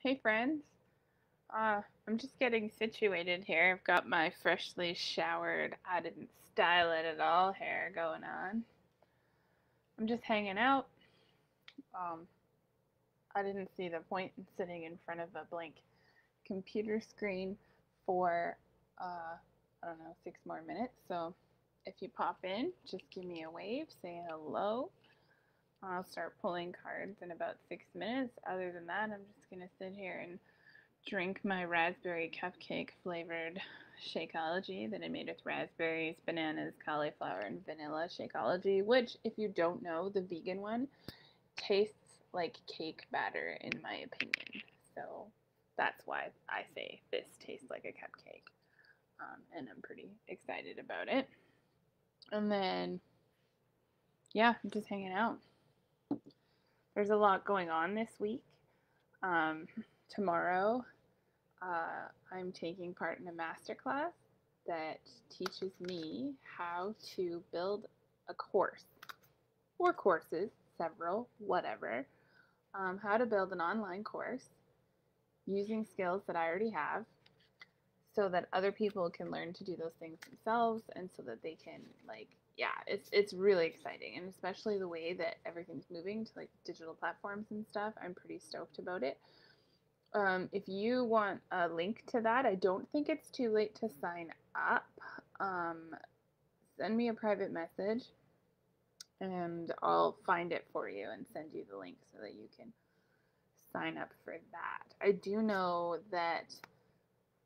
Hey friends, I'm just getting situated here. I've got my freshly showered, I didn't style it at all hair going on. I'm just hanging out. Um, I didn't see the point in sitting in front of a blank computer screen for, I don't know, 6 more minutes. So if you pop in, just give me a wave, say hello. I'll start pulling cards in about 6 minutes. Other than that, I'm just going to sit here and drink my raspberry cupcake flavored Shakeology that I made with raspberries, bananas, cauliflower, and vanilla Shakeology, which, if you don't know, the vegan one tastes like cake batter, in my opinion. So that's why I say this tastes like a cupcake. And I'm pretty excited about it. And then, yeah, I'm just hanging out. There's a lot going on this week. Um, Tomorrow, I'm taking part in a masterclass that teaches me how to build a course or courses, several, whatever, how to build an online course using skills that I already have so that other people can learn to do those things themselves and so that they can it's really exciting, and especially the way that everything's moving to like digital platforms and stuff. I'm pretty stoked about it. If you want a link to that, I don't think it's too late to sign up. Um, Send me a private message and I'll find it for you and send you the link so that you can sign up for that. I do know that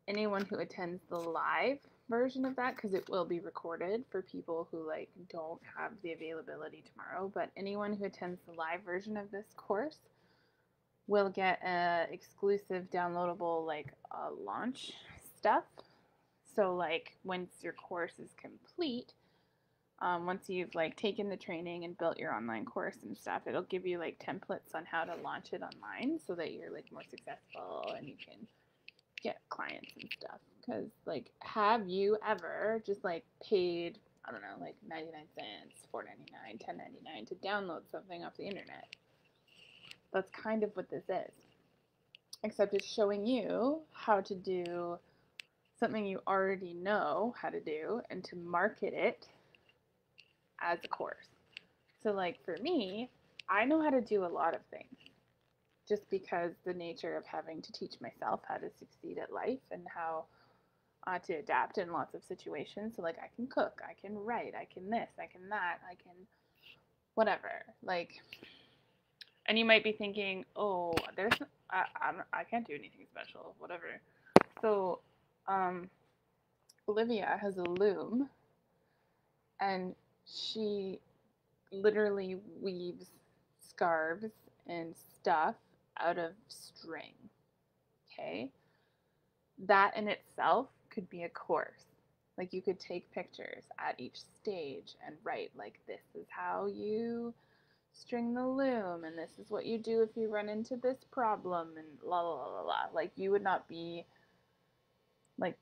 anyone who attends the live version of that, because it will be recorded for people who don't have the availability tomorrow, but anyone who attends the live version of this course will get exclusive downloadable launch stuff. So once your course is complete, once you've taken the training and built your online course and stuff, it'll give you templates on how to launch it online so that you're more successful and you can get clients and stuff. Because have you ever just paid, I don't know, 99 cents, 4.99, 10.99 to download something off the internet? That's kind of what this is, except it's showing you how to do something you already know how to do and to market it as a course. So for me, I know how to do a lot of things just because the nature of having to teach myself how to succeed at life and how to adapt in lots of situations. So I can cook, I can write, I can this, I can that, I can whatever. And you might be thinking, oh, I can't do anything special, whatever. So Olivia has a loom, and she literally weaves scarves and stuff out of string. Okay? That in itself could be a course. You could take pictures at each stage and write, this is how you string the loom, and this is what you do if you run into this problem, and la la la la. You would not be, like,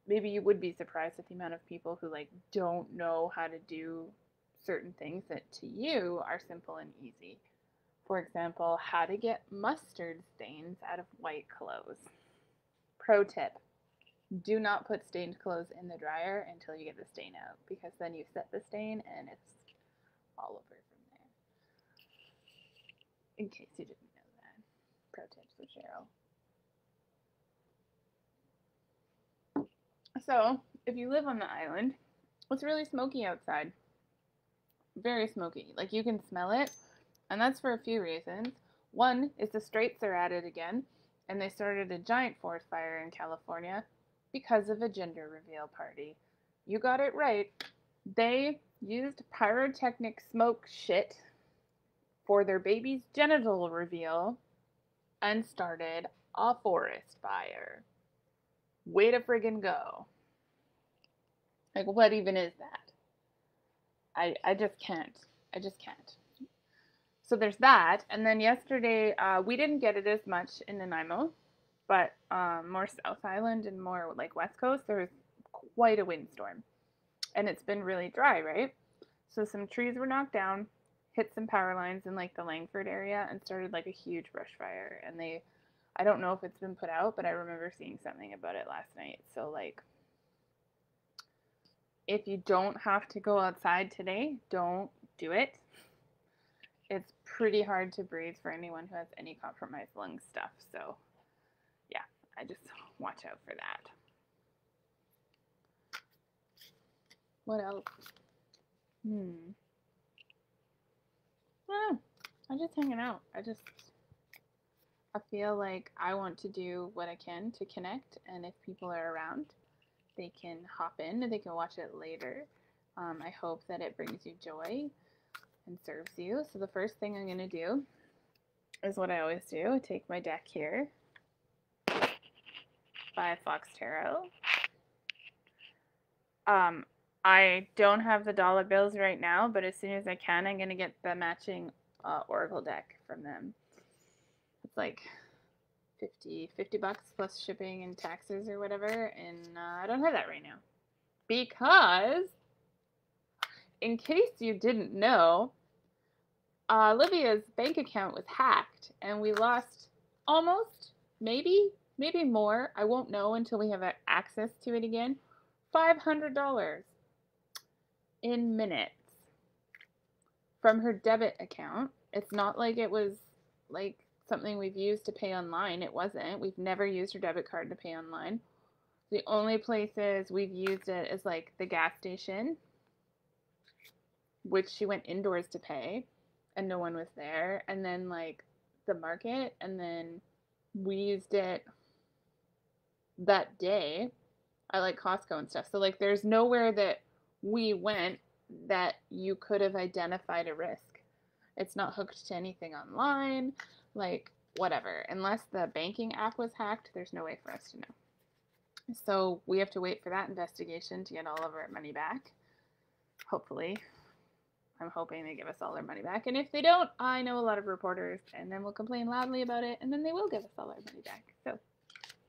maybe you would be surprised at the amount of people who don't know how to do certain things that to you are simple and easy. For example, how to get mustard stains out of white clothes. Pro tip: do not put stained clothes in the dryer until you get the stain out, because then you set the stain and it's all over from there. In case you didn't know that. Pro tips with Cheryl. So, if you live on the island, it's really smoky outside. Very smoky. You can smell it, and that's for a few reasons. One is the Straits are at it again, and they started a giant forest fire in California because of a gender reveal party. You got it right. They used pyrotechnic smoke shit for their baby's genital reveal and started a forest fire. Way to friggin' go. What even is that? I just can't. I just can't. So there's that. And then yesterday, we didn't get it as much in Nanaimo, but more South Island and more West Coast, there was quite a windstorm. And it's been really dry, right? So some trees were knocked down, hit some power lines in the Langford area, and started a huge brush fire. And they I don't know if it's been put out, but I remember seeing something about it last night. So, like, if you don't have to go outside today, don't do it. It's pretty hard to breathe for anyone who has any compromised lung stuff. So, yeah, I just watch out for that. What else? I'm just hanging out. I feel like I want to do what I can to connect, and if people are around, they can hop in and they can watch it later. I hope that it brings you joy and serves you. So the first thing I'm going to do is what I always do. I take my deck here, 5 Fox Tarot. I don't have the dollar bills right now, but as soon as I can, I'm going to get the matching Oracle deck from them. It's like $50 plus shipping and taxes or whatever, and I don't have that right now. Because, in case you didn't know, Livia's bank account was hacked, and we lost almost, maybe more, I won't know until we have access to it again, $500 in minutes from her debit account. It's not like it was like something we've used to pay online. It wasn't. We've never used her debit card to pay online. The only places we've used it is like the gas station, which she went indoors to pay and no one was there, and then like the market, and then we used it that day at like Costco and stuff. So like there's nowhere that we went that you could have identified a risk. It's not hooked to anything online, like whatever. Unless the banking app was hacked, there's no way for us to know. So we have to wait for that investigation to get all of our money back. Hopefully. I'm hoping they give us all our money back. And if they don't, I know a lot of reporters, and then we'll complain loudly about it, and then they will give us all our money back. So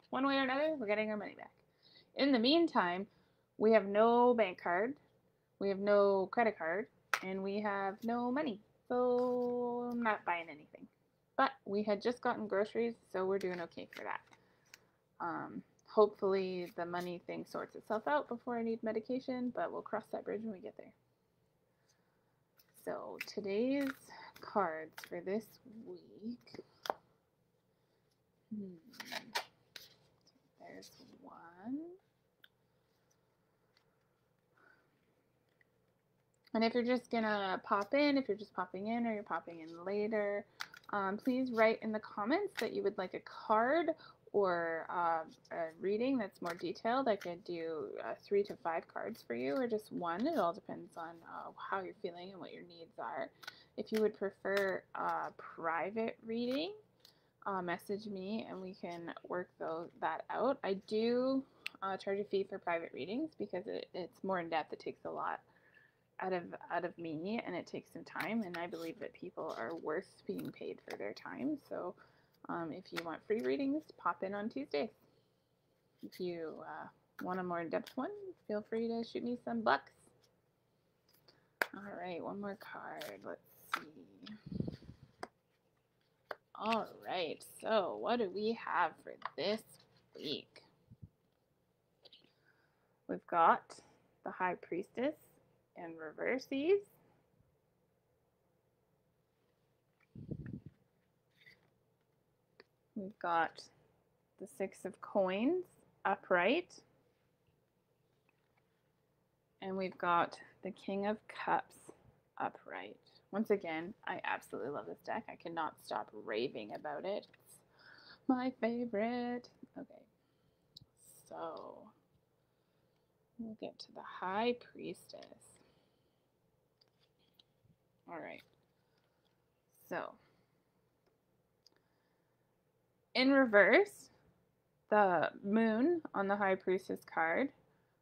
one way or another, we're getting our money back. In the meantime, we have no bank card, we have no credit card, and we have no money. So I'm not buying anything. But we had just gotten groceries, so we're doing okay for that. Hopefully the money thing sorts itself out before I need medication, but we'll cross that bridge when we get there. So today's cards for this week. There's one. And if you're just gonna pop in, if you're just popping in or you're popping in later, please write in the comments that you would like a card or a reading that's more detailed. I could do 3 to 5 cards for you, or just one. It all depends on how you're feeling and what your needs are. If you would prefer a private reading, message me and we can work that out. I do charge a fee for private readings because it's more in depth. It takes a lot out of me, and it takes some time, and I believe that people are worth being paid for their time. So if you want free readings, pop in on Tuesdays. If you want a more in-depth one, feel free to shoot me some bucks. All right, one more card. Let's see. All right, so what do we have for this week? We've got the High Priestess in reverses. We've got the 6 of Coins upright. And we've got the King of Cups upright. Once again, I absolutely love this deck. I cannot stop raving about it. It's my favorite. Okay, so we'll get to the High Priestess. All right, so in reverse, the Moon on the High Priestess card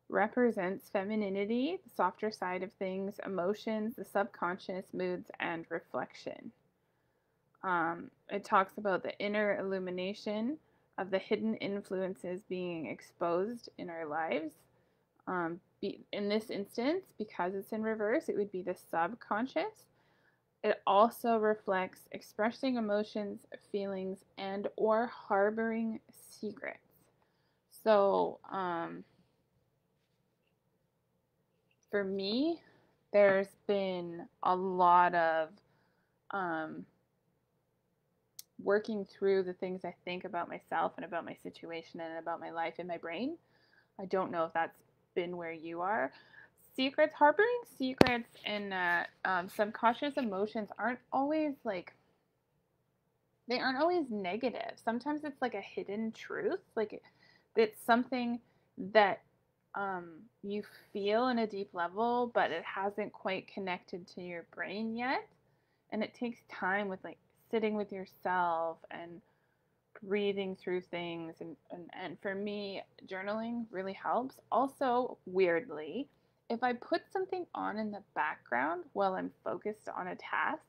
represents femininity, the softer side of things, emotions, the subconscious, moods, and reflection. It talks about the inner illumination of the hidden influences being exposed in our lives. In this instance, because it's in reverse, it would be the subconscious. It also reflects expressing emotions, feelings, and or harboring secrets. So, for me, there's been a lot of um, working through the things I think about myself and about my situation and about my life in my brain. I don't know if that's been where you are. Secrets, harboring secrets and subconscious emotions aren't always like, they aren't always negative. Sometimes it's like a hidden truth. Like it's something that you feel in a deep level, but it hasn't quite connected to your brain yet. And it takes time with like sitting with yourself and breathing through things. And for me, journaling really helps. Also, weirdly, if I put something on in the background while I'm focused on a task,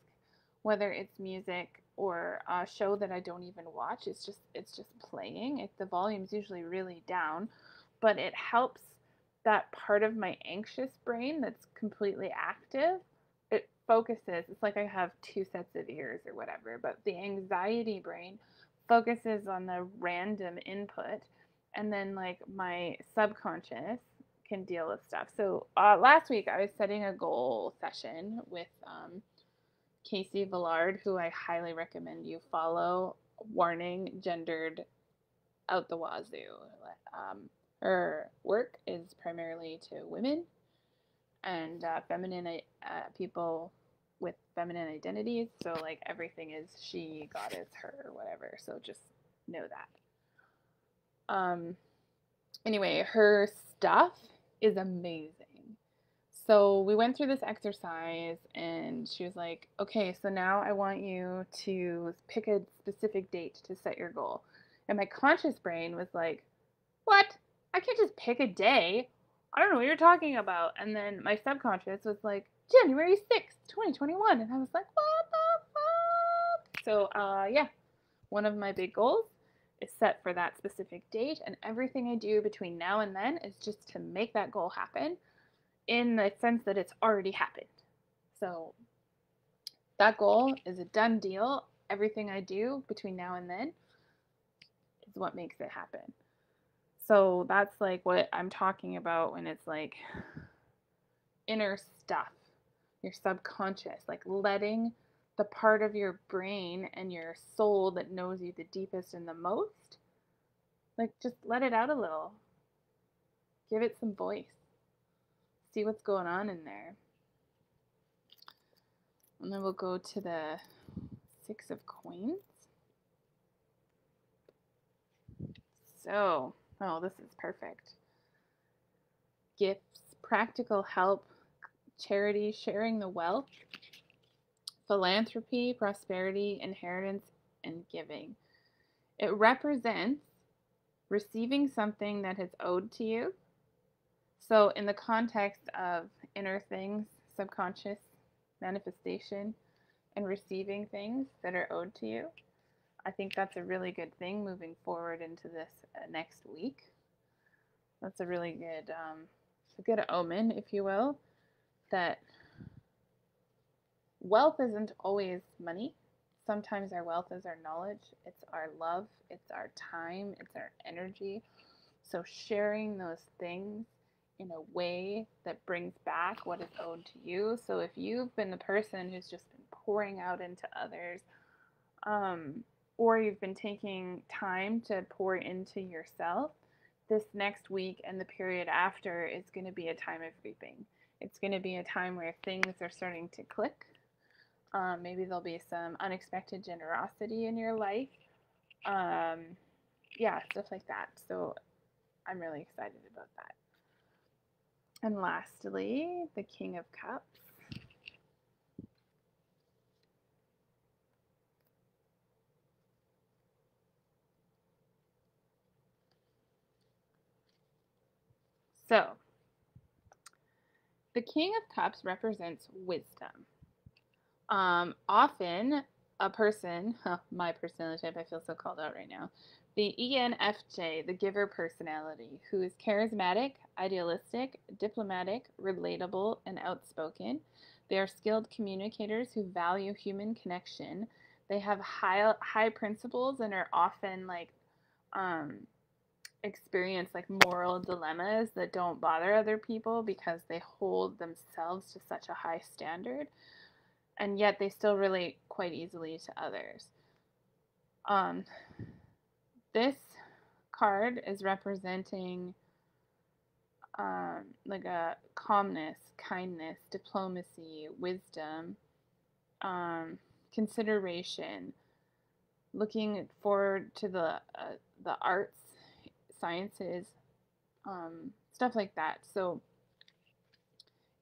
whether it's music or a show that I don't even watch, it's just playing. The volume's usually really down, but it helps that part of my anxious brain that's completely active. It focuses. It's like I have two sets of ears or whatever, but the anxiety brain focuses on the random input, and then like my subconscious can deal with stuff. So last week I was setting a goal session with Casey Villard, who I highly recommend you follow. Warning, gendered out the wazoo. Her work is primarily to women and feminine people with feminine identities. So like everything is she, goddess, her, whatever. So just know that. Anyway, her stuff is amazing. So we went through this exercise and she was like, okay, so now I want you to pick a specific date to set your goal. And my conscious brain was like, what? I can't just pick a day. I don't know what you're talking about. And then my subconscious was like, January 6th, 2021. And I was like, what the fuck? So, yeah, one of my big goals is set for that specific date. And everything I do between now and then is just to make that goal happen in the sense that it's already happened. So, that goal is a done deal. Everything I do between now and then is what makes it happen. So that's like what I'm talking about when it's like inner stuff, your subconscious, like letting the part of your brain and your soul that knows you the deepest and the most, like just let it out a little. Give it some voice. See what's going on in there. And then we'll go to the Six of Coins. So, oh, this is perfect. Gifts, practical help, charity, sharing the wealth, philanthropy, prosperity, inheritance, and giving. It represents receiving something that is owed to you. So, in the context of inner things, subconscious manifestation, and receiving things that are owed to you, I think that's a really good thing moving forward into this next week. That's a really good, a good omen, if you will, that wealth isn't always money. Sometimes our wealth is our knowledge, it's our love, it's our time, it's our energy. So sharing those things in a way that brings back what is owed to you. So if you've been the person who's just been pouring out into others, or you've been taking time to pour into yourself, this next week and the period after is going to be a time of reaping. It's going to be a time where things are starting to click. Maybe there'll be some unexpected generosity in your life. Yeah, stuff like that. So I'm really excited about that. And lastly, the King of Cups. So, the King of Cups represents wisdom. Often, a person, my personality type, I feel so called out right now, the ENFJ, the giver personality, who is charismatic, idealistic, diplomatic, relatable, and outspoken. They are skilled communicators who value human connection. They have high principles and are often like um, experience like moral dilemmas that don't bother other people because they hold themselves to such a high standard, and yet they still relate quite easily to others. Um, this card is representing like a calmness, kindness, diplomacy, wisdom, consideration, looking forward to the arts, sciences, stuff like that. So,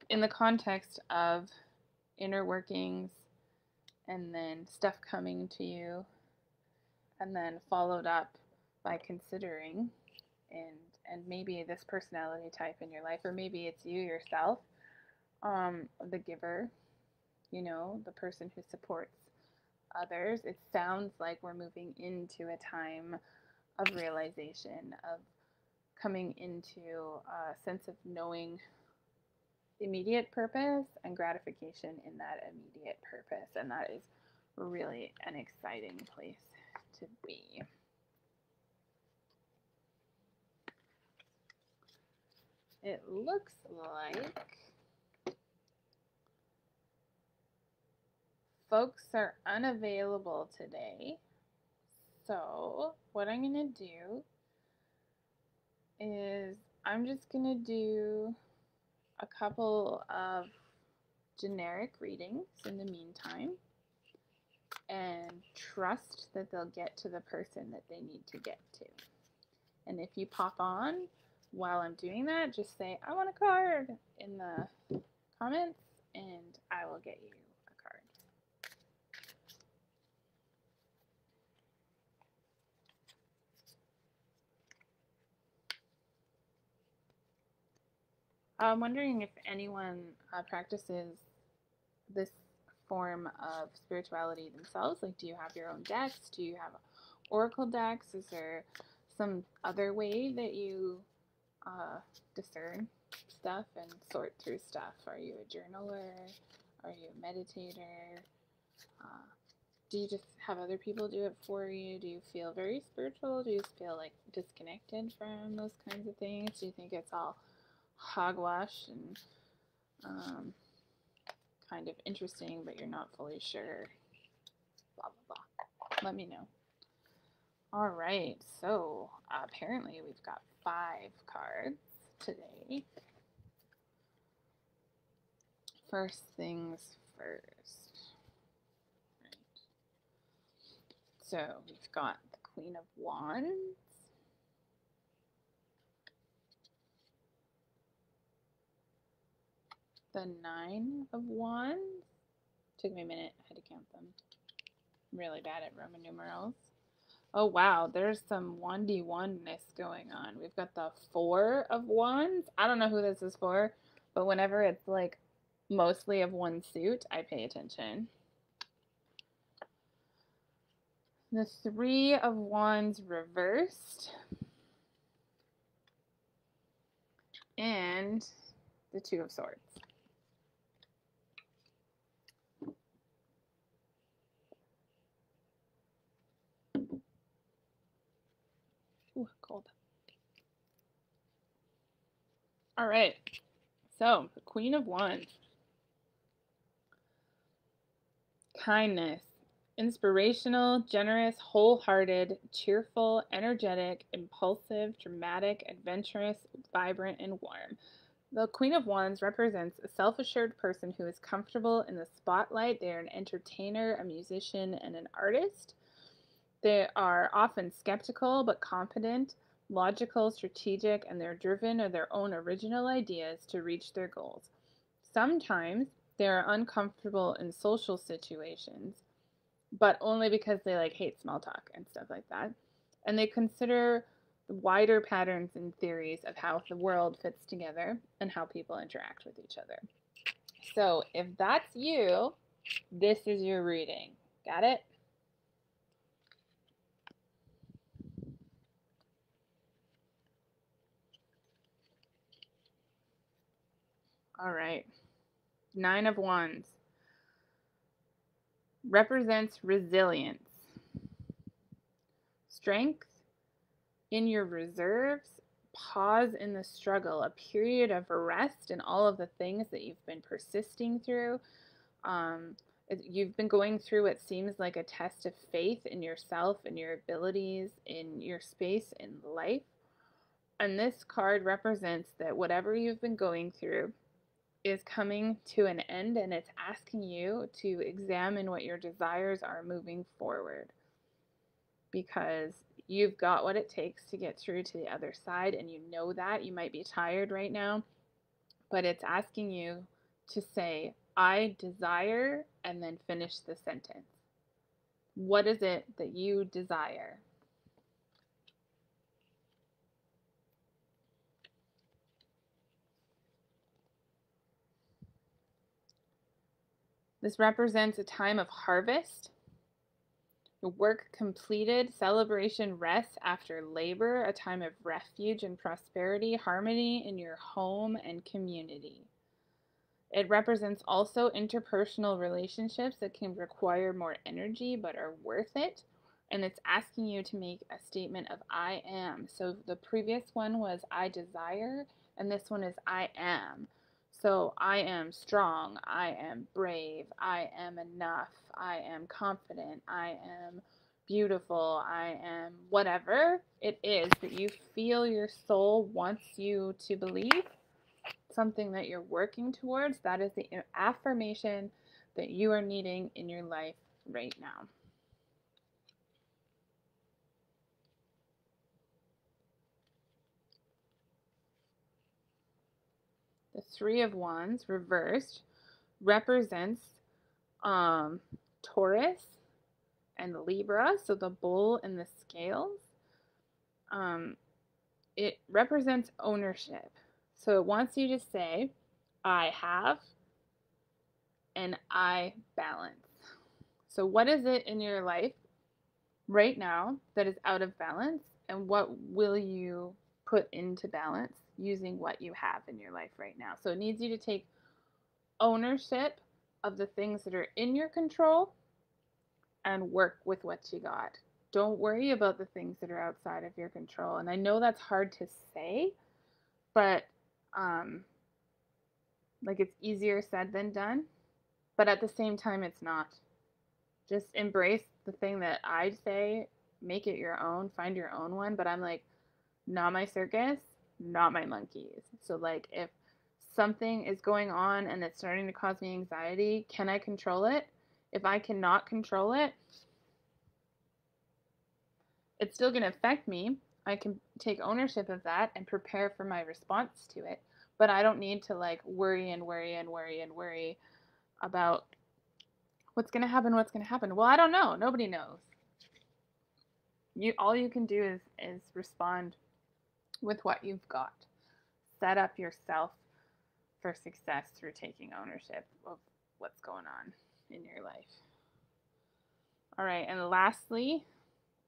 in the context of inner workings and then stuff coming to you, and then followed up by considering and maybe this personality type in your life, or maybe it's you yourself, the giver, you know, the person who supports others. It sounds like we're moving into a time of realization, of coming into a sense of knowing immediate purpose and gratification in that immediate purpose. And that is really an exciting place to be. It looks like folks are unavailable today. So what I'm going to do is I'm just going to do a couple of generic readings in the meantime and trust that they'll get to the person that they need to get to. And if you pop on while I'm doing that, just say, I want a card in the comments and I will get you a card. I'm wondering if anyone practices this form of spirituality themselves. Like, do you have your own decks? Do you have oracle decks? Is there some other way that you discern stuff and sort through stuff? Are you a journaler? Are you a meditator? Do you just have other people do it for you? Do you feel very spiritual? Do you feel like disconnected from those kinds of things? Do you think it's all hogwash and kind of interesting, but you're not fully sure? Blah, blah, blah. Let me know. All right, so apparently we've got 5 cards today. First things first. Right. So we've got the Queen of Wands, the 9 of Wands. Took me a minute, I had to count them. I'm really bad at Roman numerals. Oh wow, there's some 1D1-ness going on. We've got the 4 of Wands. I don't know who this is for, but whenever it's like mostly of one suit, I pay attention. The 3 of Wands reversed. And the 2 of Swords. Ooh, cold. All right, so the Queen of Wands. Kindness. Inspirational, generous, wholehearted, cheerful, energetic, impulsive, dramatic, adventurous, vibrant, and warm. The Queen of Wands represents a self-assured person who is comfortable in the spotlight. They are an entertainer, a musician, and an artist. They are often skeptical but confident, logical, strategic, and they're driven of their own original ideas to reach their goals. Sometimes they are uncomfortable in social situations, but only because they like hate small talk and stuff like that. And they consider the wider patterns and theories of how the world fits together and how people interact with each other. So if that's you, this is your reading. Got it? All right. Nine of Wands represents resilience, strength in your reserves, pause in the struggle, a period of rest in all of the things that you've been persisting through. Um, you've been going through what seems like a test of faith in yourself and your abilities in your space in life. And this card represents that whatever you've been going through is coming to an end, and it's asking you to examine what your desires are moving forward, because you've got what it takes to get through to the other side, and you know that. You might be tired right now, but it's asking you to say, I desire, and then finish the sentence. What is it that you desire? This represents a time of harvest, work completed, celebration, rest after labor, a time of refuge and prosperity, harmony in your home and community. It represents also interpersonal relationships that can require more energy but are worth it. And it's asking you to make a statement of I am. So the previous one was I desire, and this one is I am. So I am strong, I am brave, I am enough, I am confident, I am beautiful, I am whatever it is that you feel your soul wants you to believe, something that you're working towards. That is the affirmation that you are needing in your life right now. The Three of Wands reversed represents Taurus and Libra, so the bull and the scales. It represents ownership. So it wants you to say, I have and I balance. So what is it in your life right now that is out of balance, and what will you put into balance using what you have in your life right now? So it needs you to take ownership of the things that are in your control and work with what you got. Don't worry about the things that are outside of your control. And I know that's hard to say, but like it's easier said than done. But at the same time, it's not. Just embrace the thing that I'd say, make it your own, find your own one. But I'm like, not my circus, not my monkeys. So, like, if something is going on and it's starting to cause me anxiety, can I control it? If I cannot control it, it's still going to affect me. I can take ownership of that and prepare for my response to it. But I don't need to like worry and worry and worry and worry about what's going to happen, what's going to happen. Well, I don't know. Nobody knows. All you can do is respond with what you've got. Set up yourself for success through taking ownership of what's going on in your life. All right, and lastly,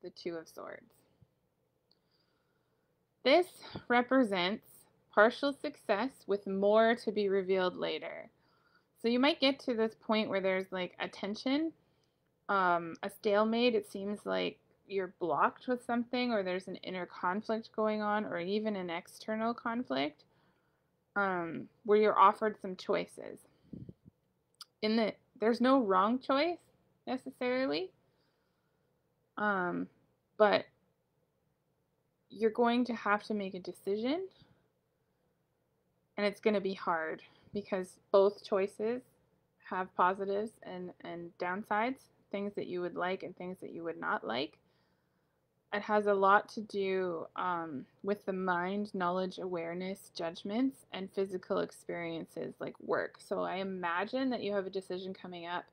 the Two of Swords. This represents partial success with more to be revealed later. So you might get to this point where there's like a tension, a stalemate. It seems like you're blocked with something, or there's an inner conflict going on, or even an external conflict, where you're offered some choices. There's no wrong choice necessarily, but you're going to have to make a decision, and it's going to be hard because both choices have positives and downsides, things that you would like and things that you would not like. It has a lot to do with the mind, knowledge, awareness, judgments, and physical experiences like work. So I imagine that you have a decision coming up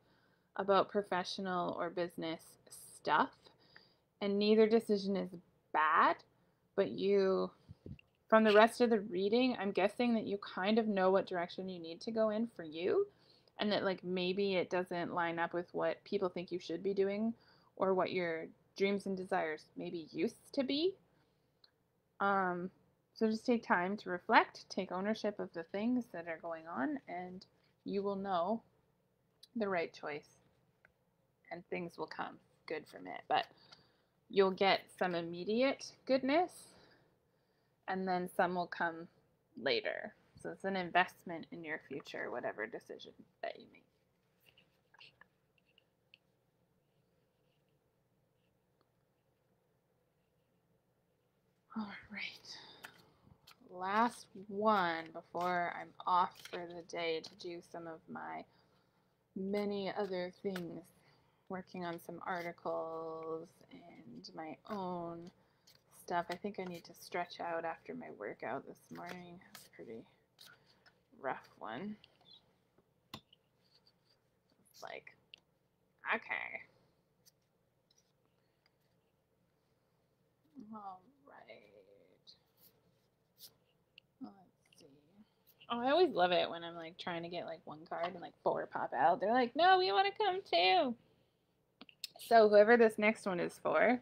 about professional or business stuff, and neither decision is bad, but from the rest of the reading, I'm guessing that you kind of know what direction you need to go in for you, and that like maybe it doesn't line up with what people think you should be doing or what your dreams and desires maybe used to be. So just take time to reflect, take ownership of the things that are going on, and you will know the right choice and things will come good from it. But you'll get some immediate goodness and then some will come later. So it's an investment in your future, whatever decision that you make. All right. Last one before I'm off for the day to do some of my many other things, working on some articles and my own stuff. I think I need to stretch out after my workout this morning. It's a pretty rough one. It's like, okay. All right. Let's see. Oh, I always love it when I'm like trying to get like one card and like four pop out. They're like, no, we want to come too. So whoever this next one is for,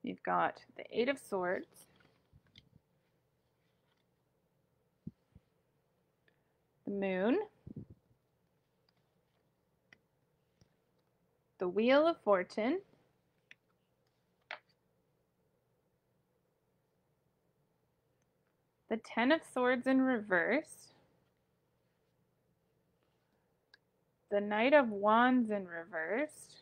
you've got the Eight of Swords, the Moon, the Wheel of Fortune, the Ten of Swords in reverse, the Knight of Wands in reverse,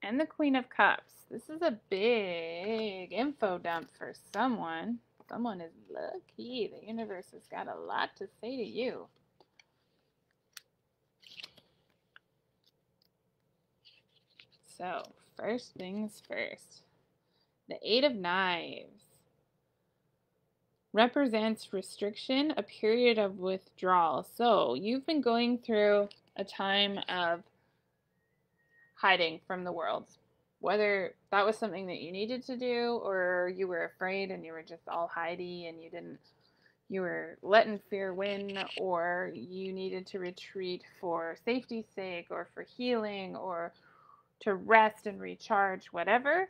and the Queen of Cups. This is a big info dump for someone. Someone is lucky. The universe has got a lot to say to you. So, first things first. The Eight of Knives represents restriction, a period of withdrawal. So, you've been going through a time of hiding from the world. Whether that was something that you needed to do or you were afraid and you were just all hidey and you were letting fear win, or you needed to retreat for safety's sake or for healing or to rest and recharge, whatever.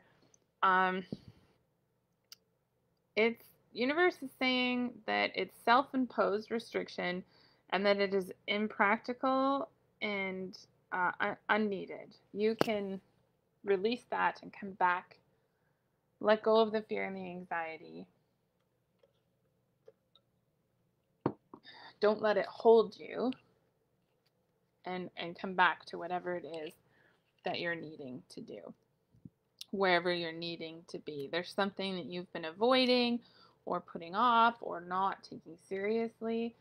It's universe is saying that it's self-imposed restriction and that it is impractical and unneeded. You can release that and come back, let go of the fear and the anxiety. Don't let it hold you, and come back to whatever it is that you're needing to do, wherever you're needing to be. There's something that you've been avoiding or putting off or not taking seriously,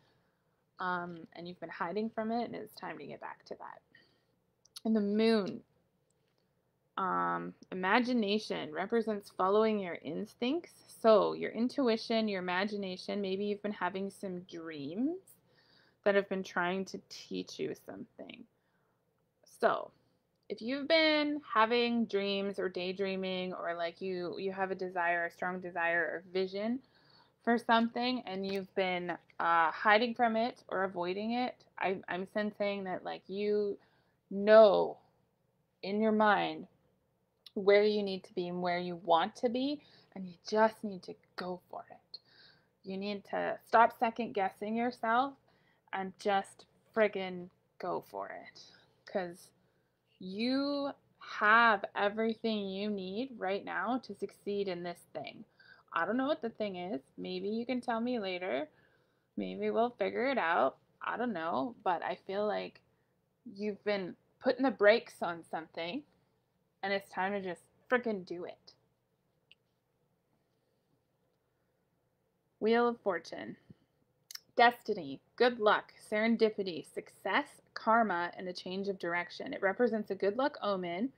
and you've been hiding from it, and it's time to get back to that. And the Moon, imagination represents following your instincts. So your intuition, your imagination, maybe you've been having some dreams that have been trying to teach you something. So if you've been having dreams or daydreaming, or like you have a desire, a strong desire or vision for something, and you've been hiding from it or avoiding it, I'm sensing that like you know in your mind where you need to be and where you want to be, and you just need to go for it. You need to stop second guessing yourself and just friggin' go for it, because you have everything you need right now to succeed in this thing. I don't know what the thing is. Maybe you can tell me later. Maybe we'll figure it out. I don't know, but I feel like you've been putting the brakes on something and it's time to just freaking do it. Wheel of Fortune. Destiny, good luck, serendipity, success, karma, and a change of direction. It represents a good luck omen,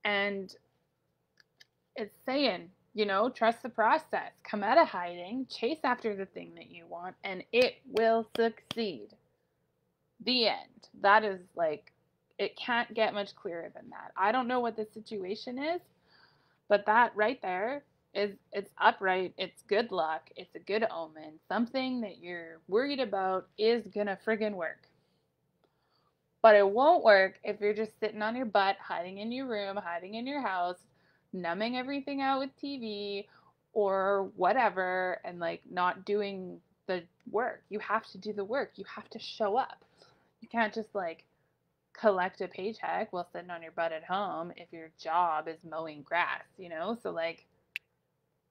and it's saying, trust the process. Come out of hiding, chase after the thing that you want, and it will succeed. The end. That is like, it can't get much clearer than that. I don't know what the situation is, but that right there it's upright, it's good luck, it's a good omen. Something that you're worried about is gonna friggin' work. But it won't work if you're just sitting on your butt, hiding in your room, hiding in your house, numbing everything out with TV or whatever, and like not doing the work. You have to do the work. You have to show up. You can't just like collect a paycheck while sitting on your butt at home if your job is mowing grass, you know? So, like,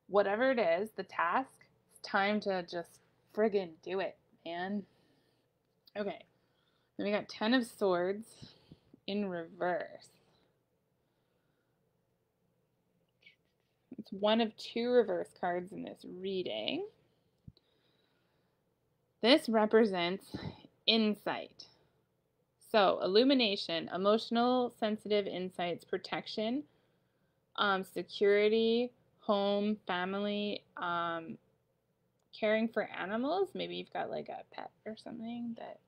whatever it is, the task, it's time to just friggin' do it, man. Okay, then we got 10 of Swords in reverse. It's one of two reverse cards in this reading. This represents insight. So, illumination, emotional, sensitive insights, protection, security, home, family, caring for animals. Maybe you've got like a pet or something that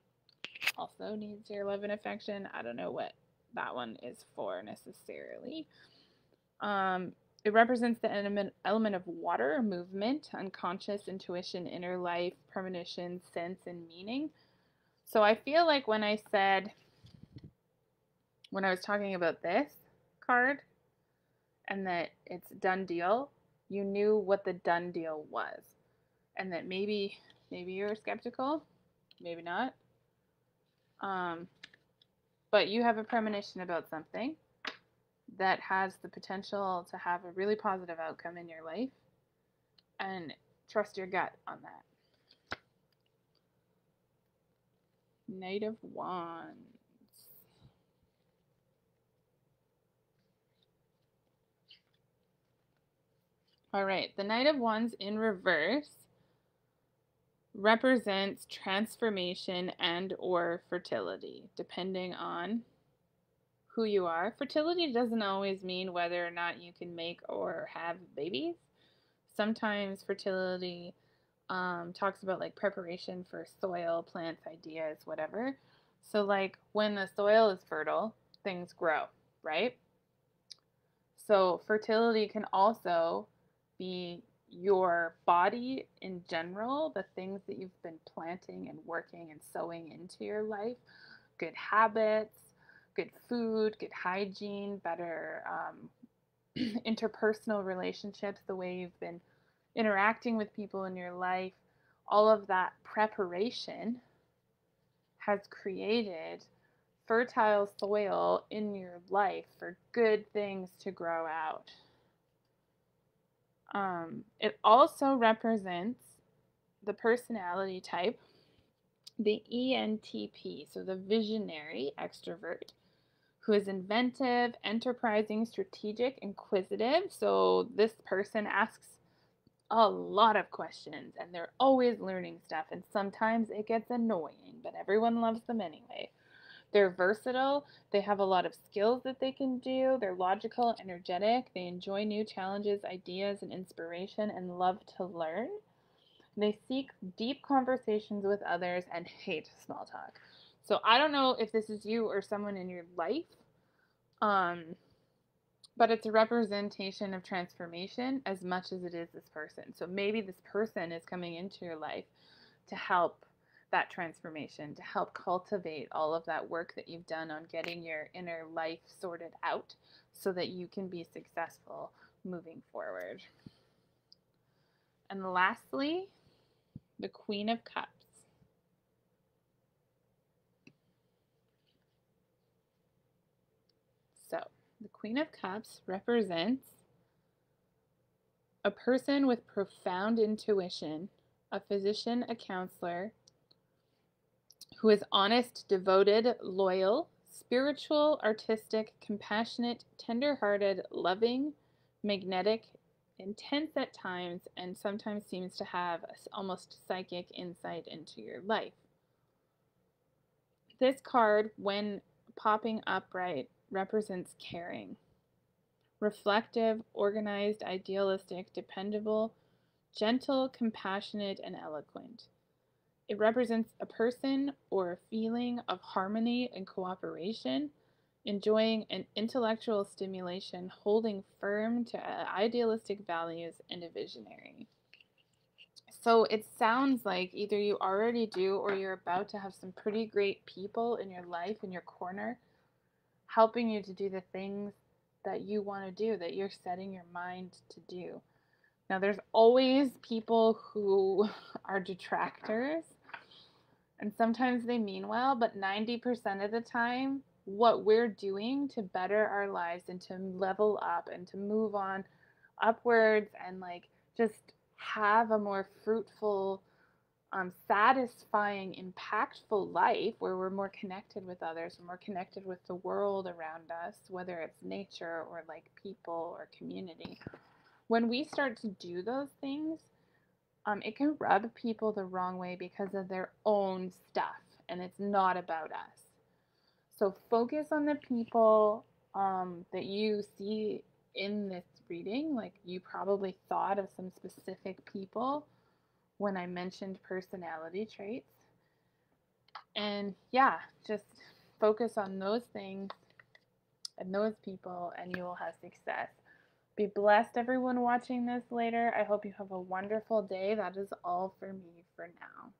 also needs your love and affection. I don't know what that one is for necessarily. It represents the element of water, movement, unconscious, intuition, inner life, premonition, sense, and meaning. So I feel like when I was talking about this card and that it's done deal, you knew what the done deal was. And that maybe you're skeptical, maybe not. But you have a premonition about something that has the potential to have a really positive outcome in your life, and trust your gut on that. Knight of Wands. All right, the Knight of Wands in reverse represents transformation and or fertility, depending on who you are. Fertility doesn't always mean whether or not you can make or have babies. Sometimes fertility talks about like preparation for soil, plants, ideas, whatever. So like when the soil is fertile, things grow, right? So fertility can also be your body in general, the things that you've been planting and working and sowing into your life, good habits, good food, good hygiene, better interpersonal relationships, the way you've been interacting with people in your life, all of that preparation has created fertile soil in your life for good things to grow out. It also represents the personality type, the ENTP, so the visionary extrovert, who is inventive, enterprising, strategic, inquisitive. So this person asks a lot of questions and they're always learning stuff, and sometimes it gets annoying, but everyone loves them anyway. They're versatile, they have a lot of skills that they can do, they're logical, energetic, they enjoy new challenges, ideas, and inspiration, and love to learn. They seek deep conversations with others and hate small talk. So I don't know if this is you or someone in your life, but it's a representation of transformation as much as it is this person. So maybe this person is coming into your life to help that transformation, to help cultivate all of that work that you've done on getting your inner life sorted out so that you can be successful moving forward. And lastly, the Queen of Cups. So, the Queen of Cups represents a person with profound intuition, a physician, a counselor, who is honest, devoted, loyal, spiritual, artistic, compassionate, tender-hearted, loving, magnetic, intense at times, and sometimes seems to have almost psychic insight into your life. This card, when popping upright, represents caring, reflective, organized, idealistic, dependable, gentle, compassionate, and eloquent. It represents a person or a feeling of harmony and cooperation, enjoying an intellectual stimulation, holding firm to idealistic values, and a visionary. So it sounds like either you already do or you're about to have some pretty great people in your life, in your corner, helping you to do the things that you want to do, that you're setting your mind to do. Now, there's always people who are detractors, and sometimes they mean well, but 90% of the time, what we're doing to better our lives and to level up and to move on upwards and like just have a more fruitful, satisfying, impactful life where we're more connected with others, we're more connected with the world around us, whether it's nature or like people or community. When we start to do those things, it can rub people the wrong way because of their own stuff, and it's not about us. So focus on the people that you see in this reading. Like you probably thought of some specific people when I mentioned personality traits. And yeah, just focus on those things and those people, and you will have success. Be blessed, everyone watching this later. I hope you have a wonderful day. That is all for me for now.